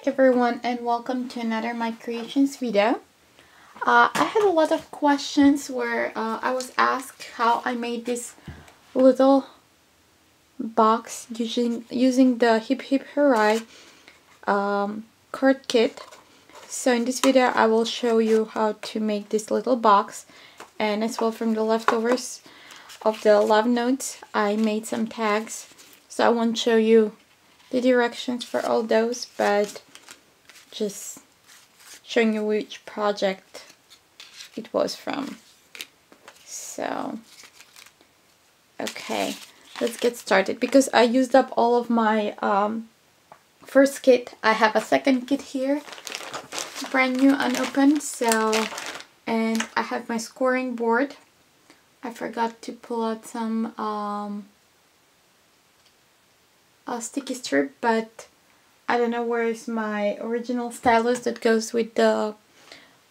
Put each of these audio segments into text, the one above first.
everyone, and welcome to another My Creations video. I had a lot of questions where I was asked how I made this little box using the Hip Hooray card kit. So in this video I will show you how to make this little box, and as well from the leftovers of the love notes I made some tags. So I won't show you the directions for all those, but just showing you which project it was from. So okay, let's get started. Because I used up all of my first kit, I have a second kit here, brand new, unopened. So, and I have my scoring board. I forgot to pull out some sticky strip, but I don't know where is my original stylus that goes with the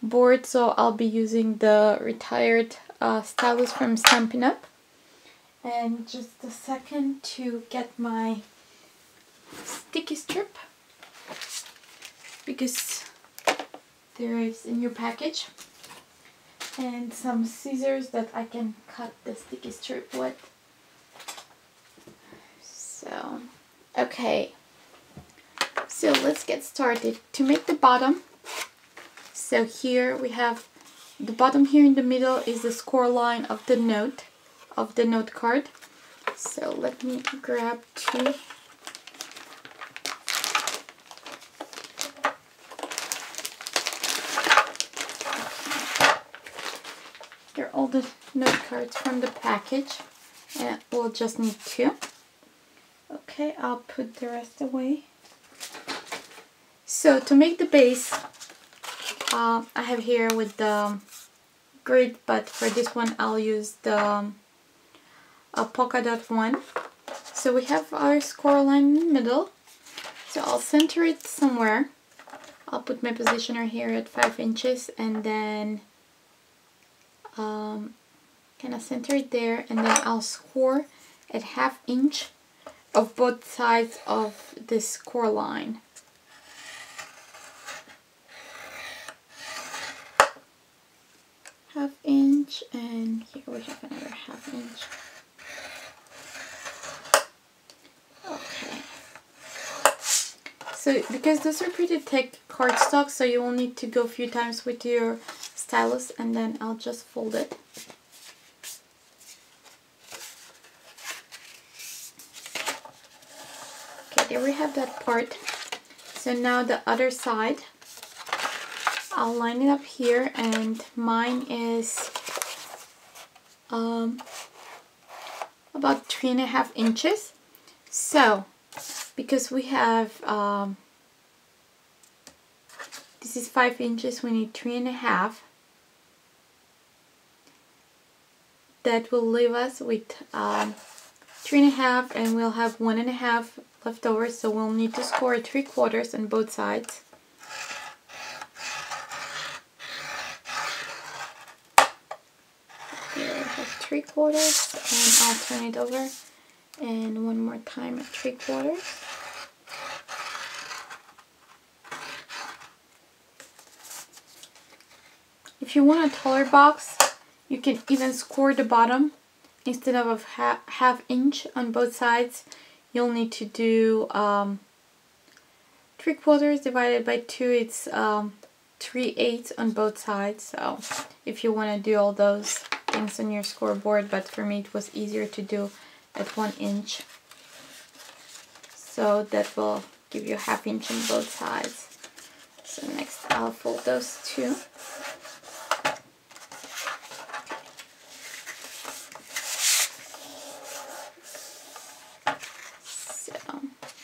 board, so I'll be using the retired stylus from Stampin' Up. And just a second to get my sticky strip, because there is a new package, and some scissors that I can cut the sticky strip with. So okay, so let's get started. To make the bottom, so here we have the bottom. Here in the middle is the score line of the note card. So let me grab two. They're all the note cards from the package, and we'll just need two. Okay, I'll put the rest away. So to make the base, I have here with the grid, but for this one I'll use the polka dot one. So we have our score line in the middle, so I'll center it somewhere. I'll put my positioner here at 5 inches, and then kind of center it there, and then I'll score at 1/2 inch of both sides of this score line. Half inch, and here we have another 1/2 inch. Okay. So because those are pretty thick cardstock, so you will need to go a few times with your stylus, and then I'll just fold it. There we have that part. So now the other side, I'll line it up here, and mine is about 3.5 inches. So because we have this is 5 inches, we need 3.5. That will leave us with 3.5, and we'll have 1.5 left over, so we'll need to score 3/4 on both sides. Here I have 3/4, and I'll turn it over, and one more time at 3/4. If you want a taller box, you can even score the bottom. Instead of a 1/2 inch on both sides, you'll need to do 3/4 divided by 2. It's 3/8 on both sides. So if you want to do all those things on your scoreboard, but for me it was easier to do at 1 inch. So that will give you 1/2 inch on both sides. So next I'll fold those two.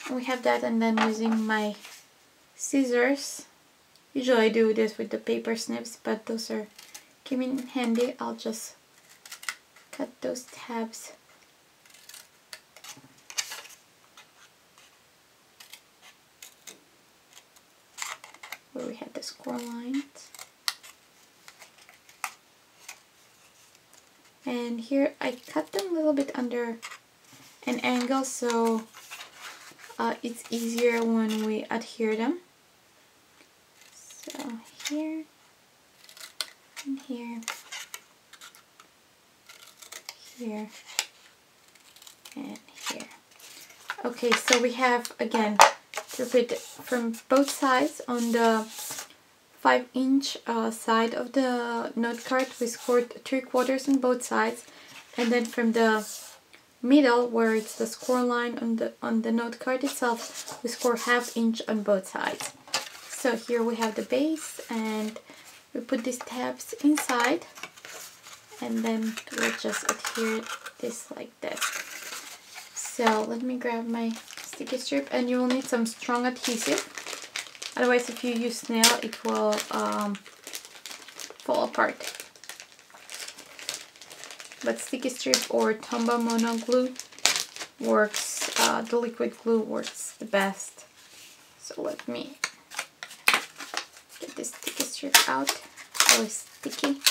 We have that, and then using my scissors, usually I do this with the paper snips, but those came in handy. I'll just cut those tabs. Where we have the score lines. And here I cut them a little bit under an angle, so it's easier when we adhere them. So here, and here, here, and here. Okay, so we have, again, to repeat from both sides. On the 5-inch side of the note card, we scored 3/4 on both sides, and then from the middle, where it's the score line on the note card itself, we score 1/2 inch on both sides. So here we have the base, and we put these tabs inside, and then we'll just adhere this like this. So let me grab my sticky strip, and you will need some strong adhesive. Otherwise, if you use nail, it will fall apart. But sticky strip or Tombow mono glue works. The liquid glue works the best. So let me get this sticky strip out. Oh, it's sticky.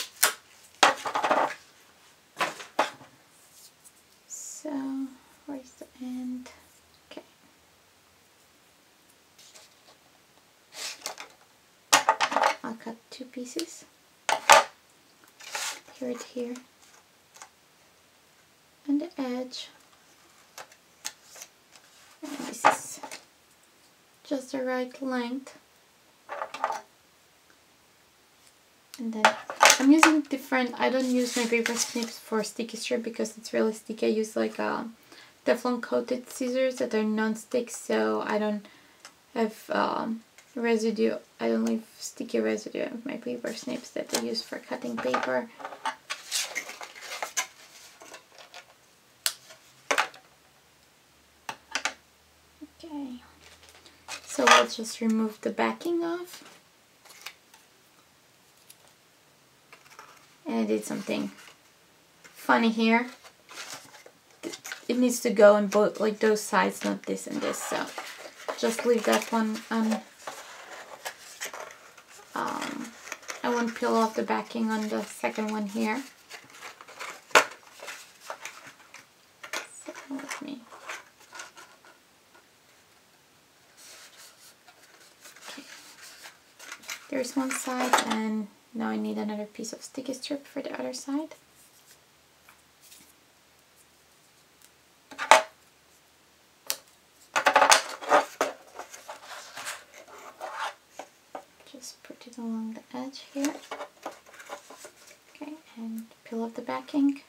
So where's the end? Okay. I'll cut 2 pieces. Here it here. And the edge. And this is just the right length. And then I'm using different, I don't use my paper snips for sticky strip because it's really sticky. I use like Teflon coated scissors that are non-stick, so I don't have residue. I don't leave sticky residue of my paper snips that I use for cutting paper. Okay, so let's just remove the backing off. And I did something funny here. It needs to go on both, like those sides, not this and this. So just leave that one on. I won't peel off the backing on the second one here. So let me. Okay. There's one side, and now I need another piece of sticky strip for the other side. Just put it along the edge here. Okay, and peel off the backing.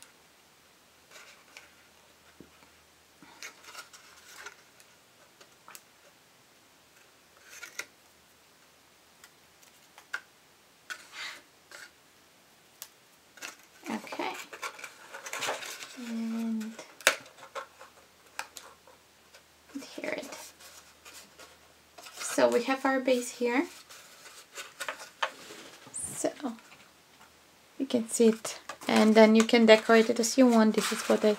Okay, and adhere it. So we have our base here. So you can see it, and then you can decorate it as you want. This is what I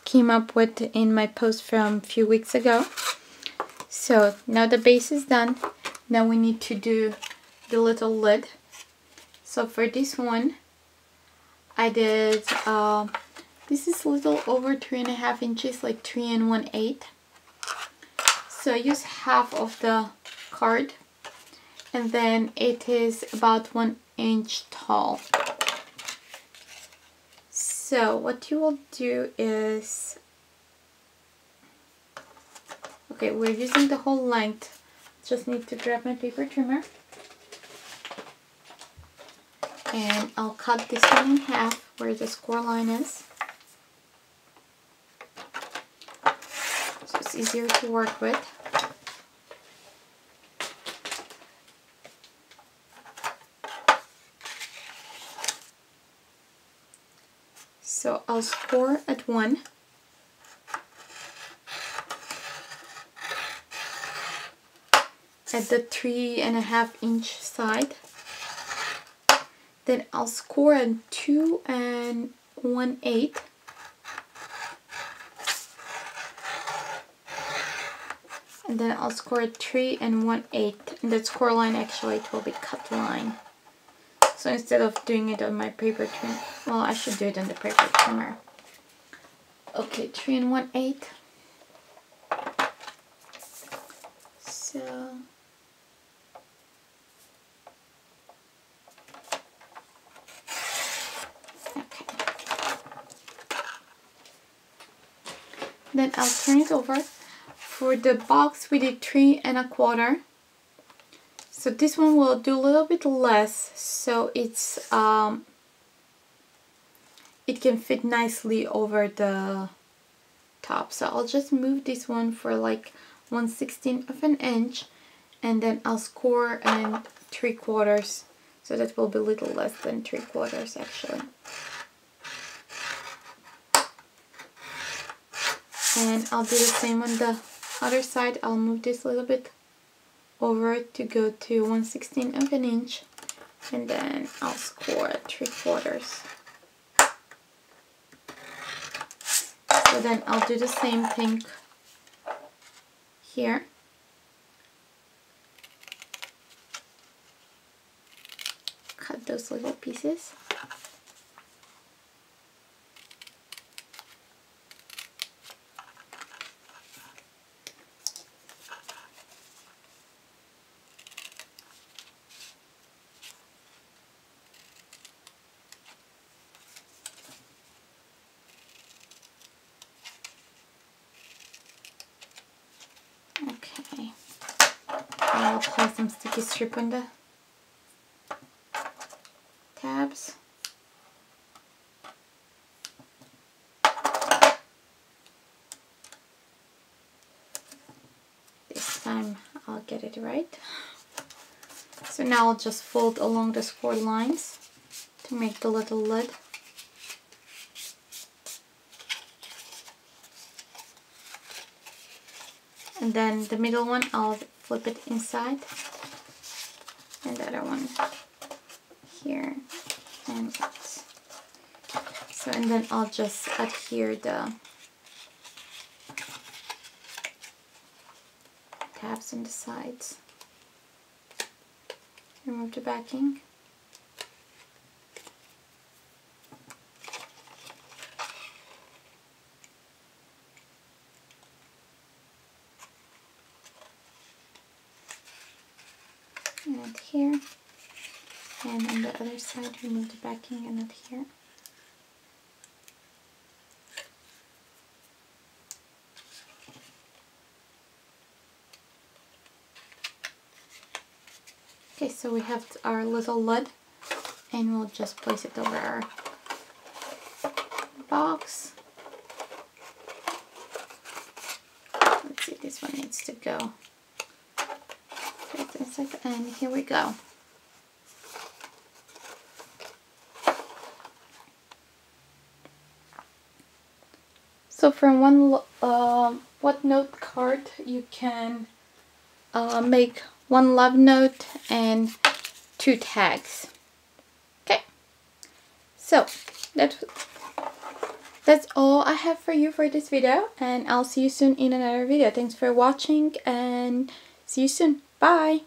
came up with in my post from a few weeks ago. So now the base is done. Now we need to do the little lid. So for this one, I did, this is a little over 3.5 inches, like 3 1/8. So I use half of the card, and then it is about 1 inch tall. So what you will do is, okay, we're using the whole length. Just need to grab my paper trimmer, and I'll cut this one in half where the score line is, so it's easier to work with. So I'll score at 1. At the 3.5 inch side. Then I'll score at 2 1/8. And then I'll score at 3 1/8. And that score line, actually, it will be cut line. So instead of doing it on my paper trimmer, well, I should do it on the paper trimmer. Okay, 3 1/8. So Then I'll turn it over. For the box we did 3 1/4. So this one will do a little bit less, so it's it can fit nicely over the top. So I'll just move this one for like 1/16 of an inch, and then I'll score in 3/4, so that will be a little less than 3/4 actually. And I'll do the same on the other side. I'll move this a little bit over to go to 1/16 of an inch, and then I'll score 3/4. So then I'll do the same thing here. Cut those little pieces. Okay, I'll apply some sticky strip on the tabs. This time I'll get it right. So now I'll just fold along the scored lines to make the little lid. And then the middle one, I'll flip it inside, and the other one here, and so, and then I'll just adhere the tabs on the sides. Remove the backing. And adhere, and on the other side remove the backing and adhere. Okay, so we have our little lid, and we'll just place it over our box. Let's see, this one needs to go. And here we go. So from one note card you can make one love note and 2 tags. Okay, so that's all I have for you for this video, and I'll see you soon in another video. Thanks for watching, and see you soon. Bye!